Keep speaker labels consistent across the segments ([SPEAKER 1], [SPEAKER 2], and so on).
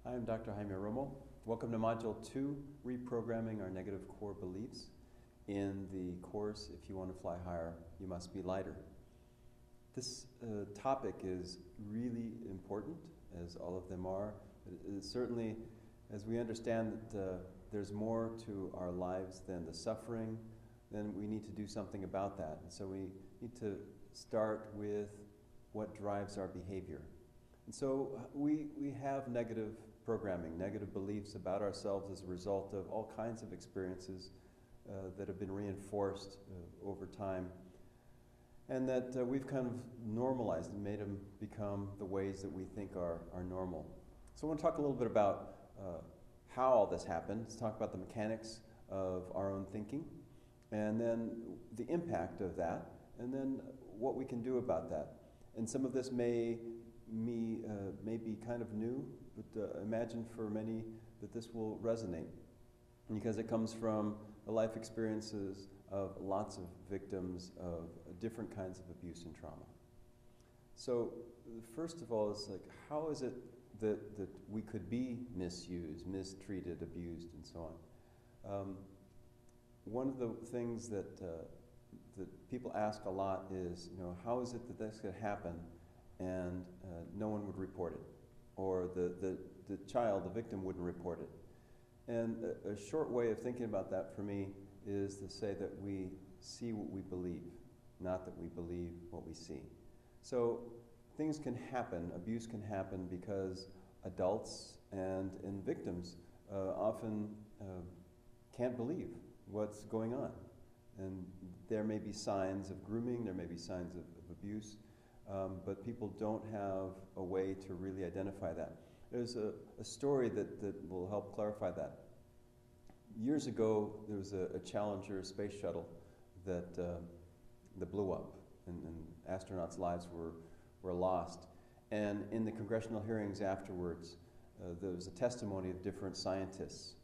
[SPEAKER 1] Hi, I'm Dr. Jaime Module. Welcome to Module 2, Reprogramming Our Negative Core Beliefs. In the course, If You Want to Fly Higher, You Must Be Lighter. This topic is really important, as all of them are. Certainly, as we understand that there's more to our lives than the suffering, then we need to do something about that. And so we need to start with what drives our behavior. And so we have negative programming, negative beliefs about ourselves as a result of all kinds of experiences that have been reinforced over time, and that we've kind of normalized and made them become the ways that we think are normal. So I want to talk a little bit about how all this happened. Let's talk about the mechanics of our own thinking, and then the impact of that, and then what we can do about that. And some of this may be kind of new, but imagine for many that this will resonate, because it comes from the life experiences of lots of victims of different kinds of abuse and trauma. So first of all, it's like, how is it that we could be misused, mistreated, abused, and so on? One of the things that people ask a lot is, how is it that this could happen and no one would report it, or the child, the victim, wouldn't report it? And a short way of thinking about that for me is to say that we see what we believe, not that we believe what we see. So things can happen, abuse can happen, because adults and victims often can't believe what's going on. And there may be signs of grooming, there may be signs of abuse, but people don't have a way to really identify that. There's a story that will help clarify that. Years ago, there was a Challenger space shuttle that blew up, and astronauts' lives were lost. And in the congressional hearings afterwards, there was a testimony of different scientists.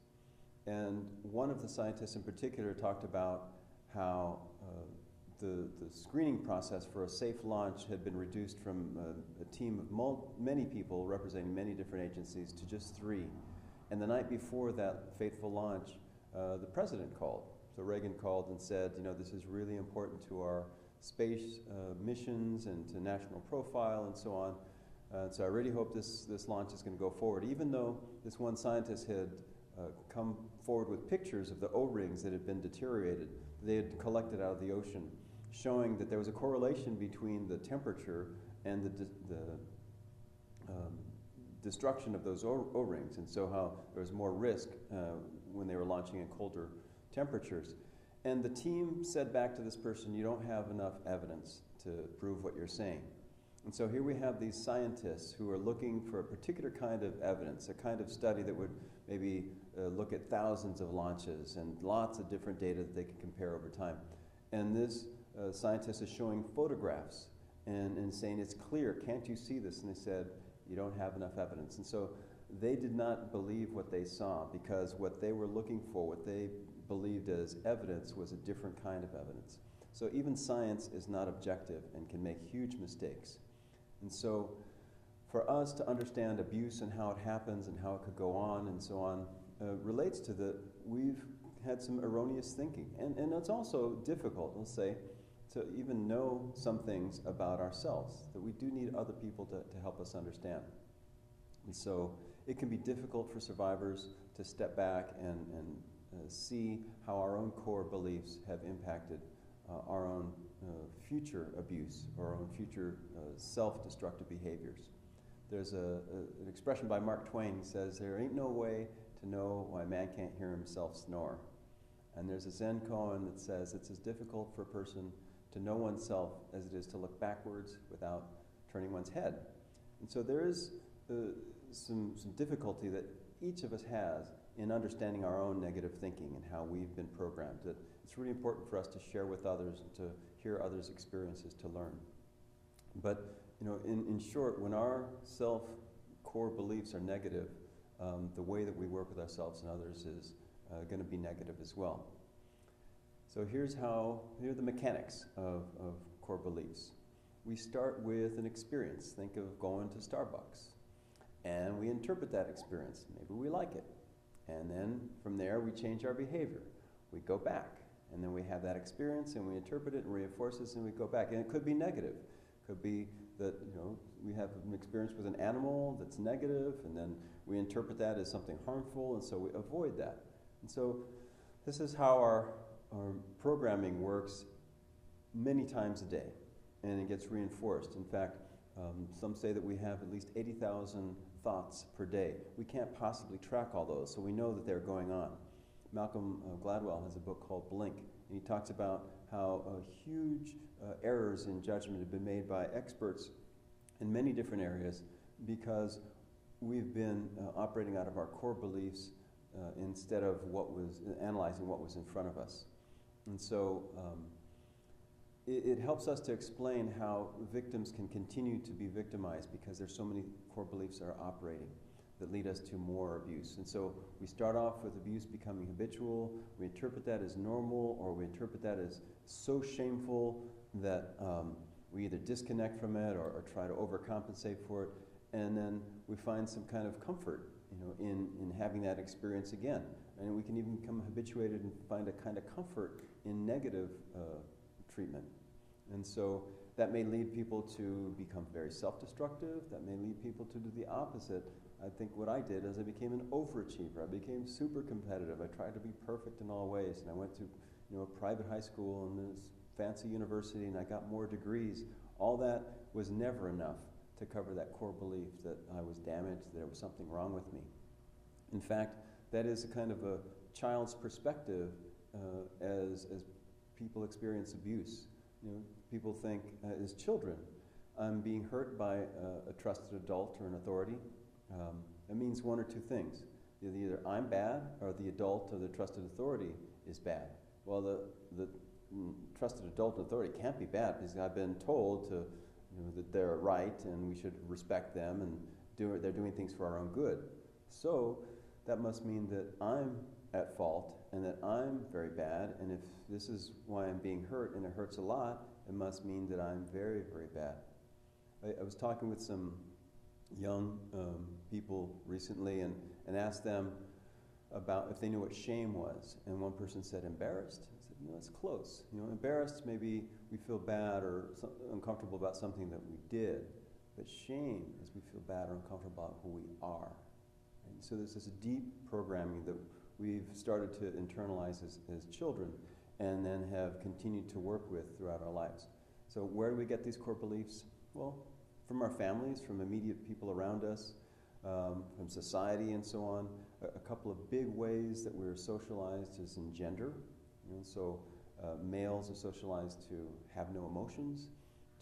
[SPEAKER 1] And one of the scientists in particular talked about how the screening process for a safe launch had been reduced from a team of many people representing many different agencies to just 3. And the night before that fateful launch, the president called. So Reagan called and said, this is really important to our space missions and to national profile and so on. So I really hope this launch is going to go forward, even though this one scientist had come forward with pictures of the O-rings that had been deteriorated. They had collected out of the ocean, showing that there was a correlation between the temperature and the destruction of those O-rings, and so how there was more risk when they were launching in colder temperatures. And the team said back to this person, you don't have enough evidence to prove what you're saying. And so here we have these scientists who are looking for a particular kind of evidence, a kind of study that would maybe look at thousands of launches and lots of different data that they could compare over time. And this scientist is showing photographs and saying, it's clear, can't you see this? And they said, you don't have enough evidence. And so they did not believe what they saw, because what they were looking for, what they believed as evidence, was a different kind of evidence. So even science is not objective and can make huge mistakes. And so for us to understand abuse and how it happens and how it could go on and so on relates to we've had some erroneous thinking. And it's also difficult, let's say, to even know some things about ourselves, that we do need other people to help us understand. And so it can be difficult for survivors to step back and see how our own core beliefs have impacted our own future abuse or our own future self-destructive behaviors. There's an expression by Mark Twain. He says, there ain't no way to know why a man can't hear himself snore. And there's a Zen koan that says it's as difficult for a person to know oneself as it is to look backwards without turning one's head. And so there is some difficulty that each of us has in understanding our own negative thinking and how we've been programmed. That it's really important for us to share with others and to hear others' experiences to learn. But in short, when our core beliefs are negative, the way that we work with ourselves and others is going to be negative as well. So here are the mechanics of core beliefs. We start with an experience. Think of going to Starbucks. and we interpret that experience. Maybe we like it. And then from there, we change our behavior. We go back, and then we have that experience, and we interpret it and reinforce this, and we go back. And it could be negative. It could be that, we have an experience with an animal that's negative, and then we interpret that as something harmful, and so we avoid that. And so this is how our programming works many times a day, and it gets reinforced. In fact, some say that we have at least 80,000 thoughts per day. We can't possibly track all those, so we know that they're going on. Malcolm Gladwell has a book called Blink, and he talks about how huge errors in judgment have been made by experts in many different areas because we've been operating out of our core beliefs instead of analyzing what was in front of us. And so it helps us to explain how victims can continue to be victimized because there's so many core beliefs that are operating that lead us to more abuse. And so we start off with abuse becoming habitual, we interpret that as normal, or we interpret that as so shameful that we either disconnect from it or try to overcompensate for it, and then we find some kind of comfort in having that experience again. And we can even become habituated and find a kind of comfort in negative treatment. And so that may lead people to become very self-destructive. That may lead people to do the opposite. I think what I did is I became an overachiever. I became super competitive. I tried to be perfect in all ways. And I went to a private high school and this fancy university, and I got more degrees. All that was never enough to cover that core belief that I was damaged, that there was something wrong with me. In fact, that is a kind of a child's perspective as people experience abuse. People think, as children, I'm being hurt by a trusted adult or an authority. It means one or two things. Either I'm bad or the adult or the trusted authority is bad. Well, the trusted adult authority can't be bad because I've been told that they're right and we should respect them and they're doing things for our own good. So that must mean that I'm at fault and that I'm very bad, and if this is why I'm being hurt and it hurts a lot, it must mean that I'm very, very bad. I was talking with some young people recently and asked them about if they knew what shame was, and one person said embarrassed. I said, it's close. Embarrassed, maybe we feel bad or uncomfortable about something that we did, but shame is we feel bad or uncomfortable about who we are. And so there's this deep programming that we've started to internalize as children and then have continued to work with throughout our lives. So where do we get these core beliefs? Well, from our families, from immediate people around us, from society and so on. A couple of big ways that we're socialized is in gender. So males are socialized to have no emotions,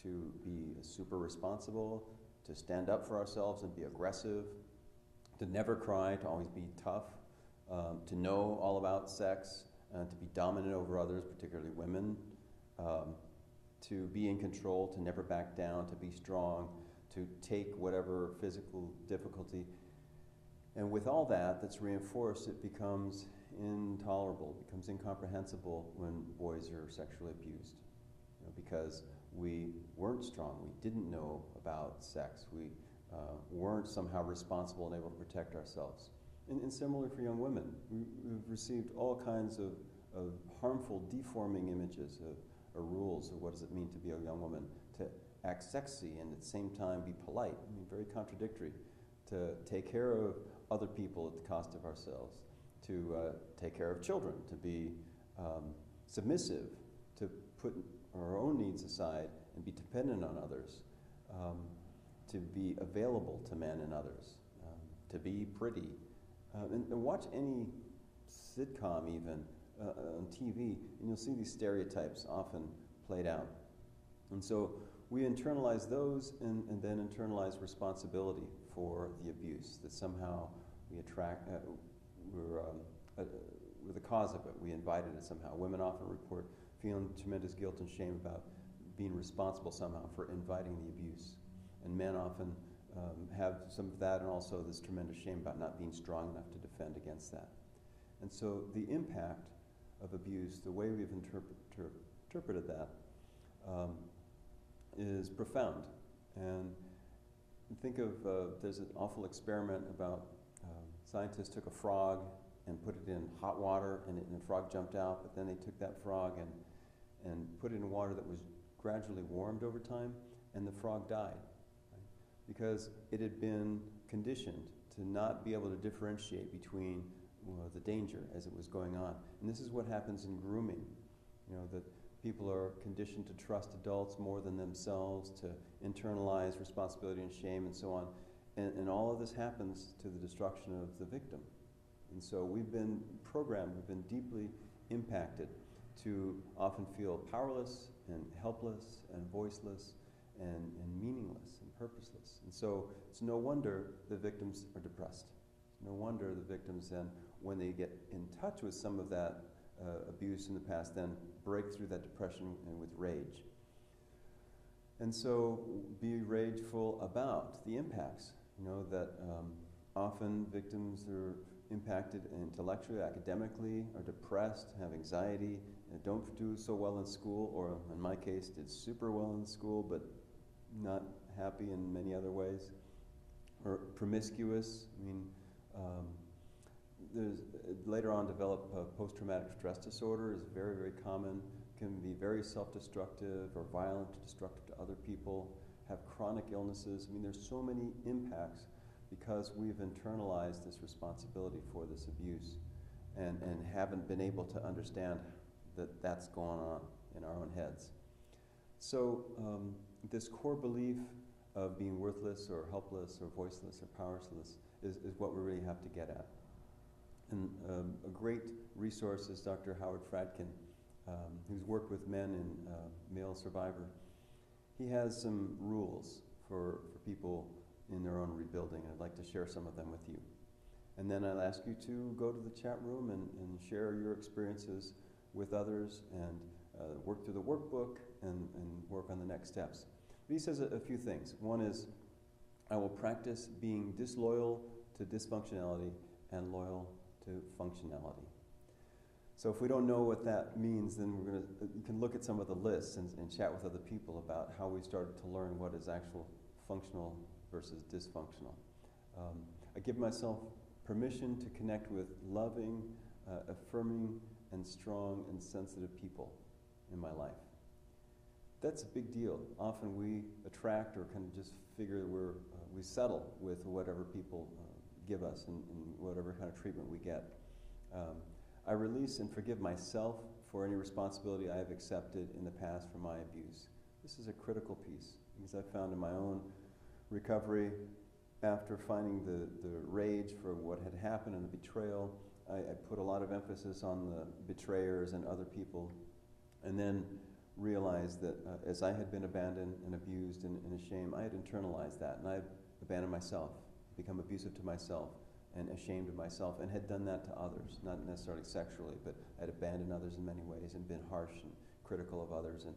[SPEAKER 1] to be super responsible, to stand up for ourselves and be aggressive, to never cry, to always be tough, to know all about sex, to be dominant over others, particularly women, to be in control, to never back down, to be strong, to take whatever physical difficulty. And with all that's reinforced, it becomes intolerable, it becomes incomprehensible when boys are sexually abused. Because we weren't strong, we didn't know about sex, we weren't somehow responsible and able to protect ourselves. And similarly for young women, we've received all kinds of harmful, deforming images or rules of what does it mean to be a young woman, to act sexy and at the same time be polite. Very contradictory. To take care of other people at the cost of ourselves, to take care of children, to be submissive, to put our own needs aside and be dependent on others, to be available to men and others, to be pretty. And watch any sitcom even on TV, and you'll see these stereotypes often played out. And so we internalize those and then internalize responsibility for the abuse, that somehow we attract, we're the cause of it, we invited it somehow. Women often report feeling tremendous guilt and shame about being responsible somehow for inviting the abuse. And men often have some of that and also this tremendous shame about not being strong enough to defend against that. And so the impact of abuse, the way we've interpreted that, is profound. And think of, there's an awful experiment about scientists took a frog and put it in hot water, and the frog jumped out, but then they took that frog and put it in water that was gradually warmed over time, and the frog died, right? Because it had been conditioned to not be able to differentiate between the danger as it was going on. And this is what happens in grooming, that people are conditioned to trust adults more than themselves, to internalize responsibility and shame and so on. And all of this happens to the destruction of the victim. And so we've been programmed, we've been deeply impacted to often feel powerless and helpless and voiceless and meaningless and purposeless. And so it's no wonder the victims are depressed. It's no wonder the victims then, when they get in touch with some of that abuse in the past, then break through that depression and with rage. And so be rageful about the impacts, that often victims are impacted intellectually, academically, are depressed, have anxiety, and don't do so well in school, or in my case, did super well in school, but not happy in many other ways, or promiscuous. There's later on develop post-traumatic stress disorder is very, very common, can be very self-destructive or violent, destructive to other people, have chronic illnesses. There's so many impacts because we've internalized this responsibility for this abuse and haven't been able to understand that that's going on in our own heads. So this core belief of being worthless or helpless or voiceless or powerless is what we really have to get at. And a great resource is Dr. Howard Fradkin, who's worked with men in male survivor. He has some rules for people in their own rebuilding, and I'd like to share some of them with you. And then I'll ask you to go to the chat room and share your experiences with others and work through the workbook and work on the next steps. But he says a few things. One is, I will practice being disloyal to dysfunctionality and loyal to functionality. So if we don't know what that means, then you can look at some of the lists and chat with other people about how we started to learn what is actual functional versus dysfunctional. I give myself permission to connect with loving, affirming, and strong and sensitive people in my life. That's a big deal. Often we attract or kind of just figure we settle with whatever people give us and whatever kind of treatment we get. I release and forgive myself for any responsibility I have accepted in the past for my abuse. This is a critical piece because I found in my own recovery, after finding the rage for what had happened and the betrayal, I put a lot of emphasis on the betrayers and other people, and then realized that as I had been abandoned and abused and ashamed, I had internalized that, and I had abandoned myself, become abusive to myself, and ashamed of myself, and had done that to others, not necessarily sexually, but I'd abandoned others in many ways and been harsh and critical of others and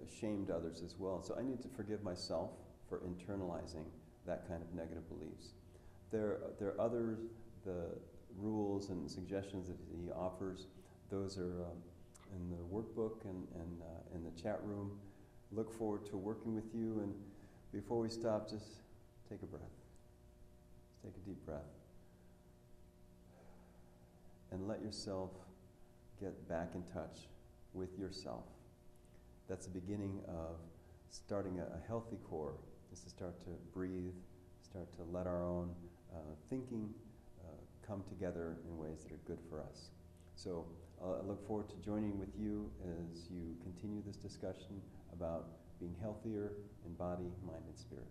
[SPEAKER 1] shamed others as well. So I need to forgive myself for internalizing that kind of negative beliefs. There are others, the rules and suggestions that he offers. Those are in the workbook and in the chat room. Look forward to working with you. And before we stop, just take a breath. Just take a deep breath. And let yourself get back in touch with yourself. That's the beginning of starting a healthy core, is to start to breathe, start to let our own thinking come together in ways that are good for us. So I look forward to joining with you as you continue this discussion about being healthier in body, mind, and spirit.